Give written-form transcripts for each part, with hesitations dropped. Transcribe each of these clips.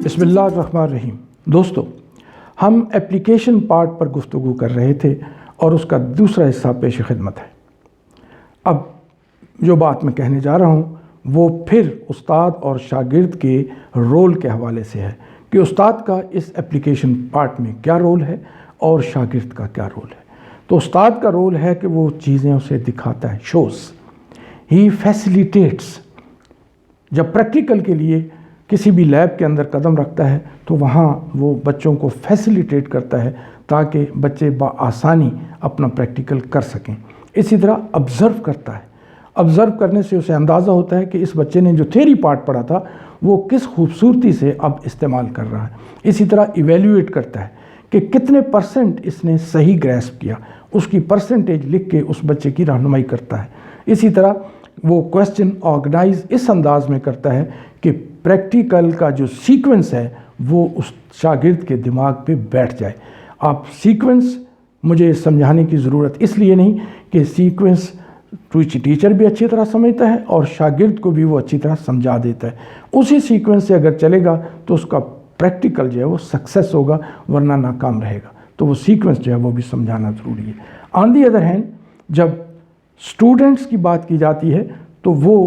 بسم اللہ الرحمن الرحیم۔ دوستو، ہم اپلیکیشن پارٹ پر گفتگو کر رہے تھے اور اس کا دوسرا حصہ پیش خدمت ہے۔ اب جو بات میں کہنے جا رہا ہوں وہ پھر استاد اور شاگرد کے رول کے حوالے سے ہے کہ استاد کا اس اپلیکیشن پارٹ میں کیا رول ہے اور شاگرد کا کیا رول ہے۔ تو استاد کا رول ہے کہ وہ چیزیں اسے دکھاتا ہے، شوز، ہی فیسیلیٹیٹس۔ جب پریکٹیکل کے لیے کسی بھی لیب کے اندر قدم رکھتا ہے تو وہاں وہ بچوں کو فیسیلیٹیٹ کرتا ہے تاکہ بچے بآسانی اپنا پریکٹیکل کر سکیں۔ اسی طرح آبزرو کرتا ہے۔ آبزرو کرنے سے اسے اندازہ ہوتا ہے کہ اس بچے نے جو تھیوری پارٹ پڑھا تھا وہ کس خوبصورتی سے اب استعمال کر رہا ہے۔ اسی طرح ایویلیویٹ کرتا ہے کہ کتنے پرسنٹ اس نے صحیح گریسپ کیا، اس کی پرسنٹیج لکھ کے اس بچے کی رہنمائی کرتا ہے۔ اسی طرح وہ کویسچن آرگنائز اس انداز میں کرتا ہے کہ پریکٹیکل کا جو سیکوینس ہے وہ اس شاگرد کے دماغ پہ بیٹھ جائے۔ آپ سیکوینس مجھے سمجھانے کی ضرورت اس لیے نہیں کہ سیکوینس ٹیچر بھی اچھی طرح سمجھتا ہے اور شاگرد کو بھی وہ اچھی طرح سمجھا دیتا ہے۔ اسی سیکوینس سے اگر چلے گا تو اس کا پریکٹیکل جو ہے وہ سکسیس ہوگا، ورنہ ناکام رہے گا۔ تو وہ سیکوینس جو ہے وہ بھی سمجھانا ضروری ہے۔ آن دی ادر ہینڈ، جب اسٹوڈنٹس کی بات کی جاتی ہے تو وہ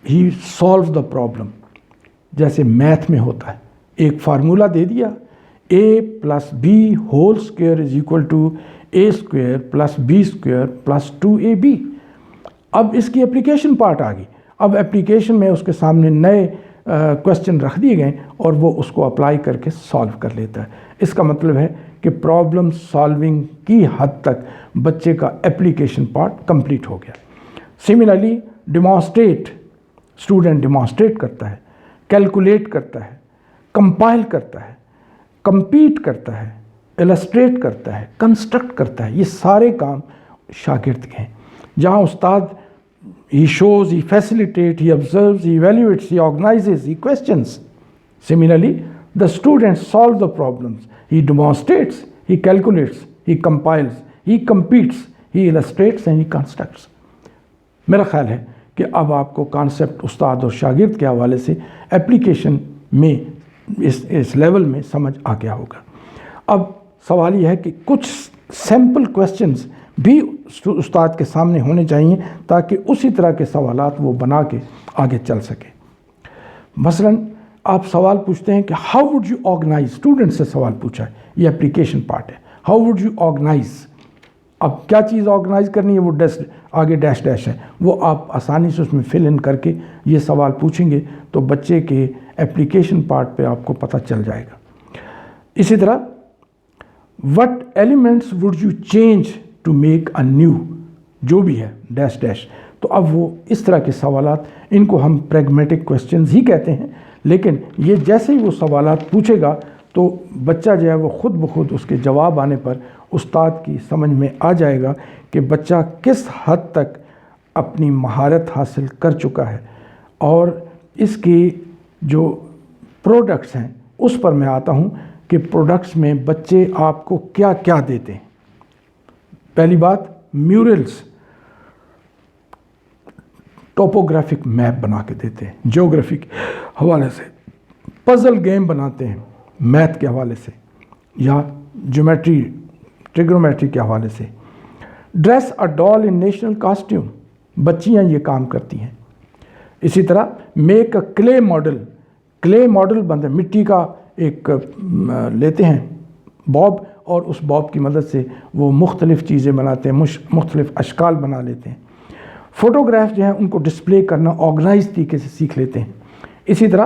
ہی سالو دا پرابلم، جیسے میتھ میں ہوتا ہے، ایک فارمولہ دے دیا، a + b whole square is equal to a square + b square + 2ab۔ اب اس کی اپلیکیشن پارٹ آ گئی۔ اب اپلیکیشن میں اس کے سامنے نئے کویسچن رکھ دیے گئے اور وہ اس کو اپلائی کر کے سالو کر لیتا ہے۔ اس کا مطلب ہے کہ پرابلم سالونگ کی حد تک بچے کا اپلیکیشن پارٹ کمپلیٹ ہو گیا۔ سملرلی ڈیمانسٹریٹ، اسٹوڈنٹ ڈیمانسٹریٹ کرتا ہے، کیلکولیٹ کرتا ہے، کمپائل کرتا ہے، کمپیٹ کرتا ہے، السٹریٹ کرتا ہے، کنسٹرکٹ کرتا ہے۔ یہ سارے کام شاگرد کے ہیں۔ جہاں استاد he shows, he facilitates, he observes, he evaluates, he organizes, he questions. Similarly, the students solve the problems. He demonstrates, he calculates, he compiles, he competes, he illustrates and he constructs. میرا خیال ہے کہ اب آپ کو concept استاد اور شاگرد کے حوالے سے اپلیکیشن میں اس لیول میں سمجھ آ گیا ہوگا۔ اب سوال یہ ہے کہ کچھ سیمپل کویسچنز بھی استاد کے سامنے ہونے چاہیے تاکہ اسی طرح کے سوالات وہ بنا کے آگے چل سکے۔ مثلاً آپ سوال پوچھتے ہیں کہ how would you organize, student سے سوال پوچھا ہے، یہ اپلیکیشن پارٹ ہے، ہاؤ وڈ یو آرگنائز۔ اب کیا چیز آرگنائز کرنی ہے، وہ آگے ڈیش ڈیش ہے، وہ آپ آسانی سے اس میں فل ان کر کے یہ سوال پوچھیں گے تو بچے کے اپلیکیشن پارٹ پہ آپ کو پتہ چل جائے گا۔ اسی طرح what elements would you change to make a new, جو بھی ہے ڈیش ڈیش۔ تو اب وہ اس طرح کے سوالات، ان کو ہم پریگمیٹک کویسچنز ہی کہتے ہیں، لیکن یہ جیسے ہی وہ سوالات پوچھے گا تو بچہ جو ہے وہ خود بخود اس کے جواب آنے پر استاد کی سمجھ میں آ جائے گا کہ بچہ کس حد تک اپنی مہارت حاصل کر چکا ہے، اور اس کی جو پروڈکٹس ہیں اس پر میں آتا ہوں کہ پروڈکٹس میں بچے آپ کو کیا کیا دیتے ہیں۔ پہلی بات، میورلز، ٹوپوگرافک میپ بنا کے دیتے ہیں جیوگرافی کے حوالے سے، پزل گیم بناتے ہیں میتھ کے حوالے سے یا جیومیٹری ٹریگنومیٹری کے حوالے سے۔ ڈریس اے ڈال ان نیشنل کاسٹیوم، بچیاں یہ کام کرتی ہیں۔ اسی طرح make a clay model, clay model بنتے ہیں، مٹی کا ایک لیتے ہیں باب اور اس باب کی مدد سے وہ مختلف چیزیں بناتے ہیں، مختلف اشکال بنا لیتے ہیں۔ فوٹوگراف جو ہیں ان کو ڈسپلے کرنا آرگنائز طریقے سے سیکھ لیتے ہیں۔ اسی طرح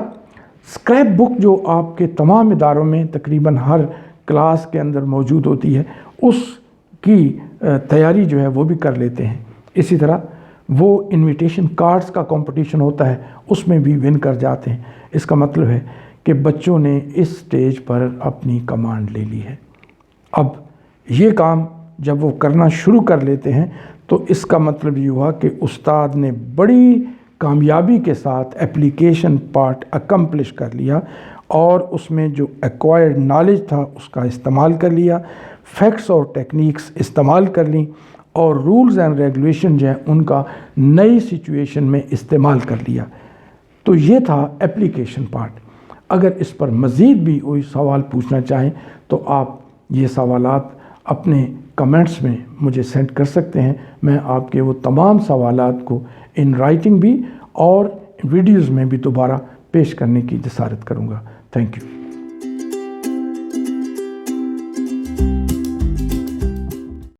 اسکریپ بک جو آپ کے تمام اداروں میں تقریباً ہر کلاس کے اندر موجود ہوتی ہے، اس کی تیاری جو ہے وہ بھی کر لیتے ہیں۔ اسی طرح وہ انویٹیشن کارڈز کا کمپٹیشن ہوتا ہے، اس میں بھی ون کر جاتے ہیں۔ اس کا مطلب ہے کہ بچوں نے اس سٹیج پر اپنی کمانڈ لے لی ہے۔ اب یہ کام جب وہ کرنا شروع کر لیتے ہیں تو اس کا مطلب یہ ہوا کہ استاد نے بڑی کامیابی کے ساتھ اپلیکیشن پارٹ اکمپلش کر لیا اور اس میں جو ایکوائرڈ نالج تھا اس کا استعمال کر لیا، فیکٹس اور ٹیکنیکس استعمال کر لیں، اور رولز اینڈ ریگولیشن جو ہیں ان کا نئی سچویشن میں استعمال کر لیا۔ تو یہ تھا اپلیکیشن پارٹ۔ اگر اس پر مزید بھی کوئی سوال پوچھنا چاہیں تو آپ یہ سوالات اپنے کمنٹس میں مجھے سینڈ کر سکتے ہیں. میں آپ کے وہ تمام سوالات کو ان رائٹنگ بھی اور ویڈیوز میں بھی دوبارہ پیش کرنے کی جسارت کروں گا. Thank you.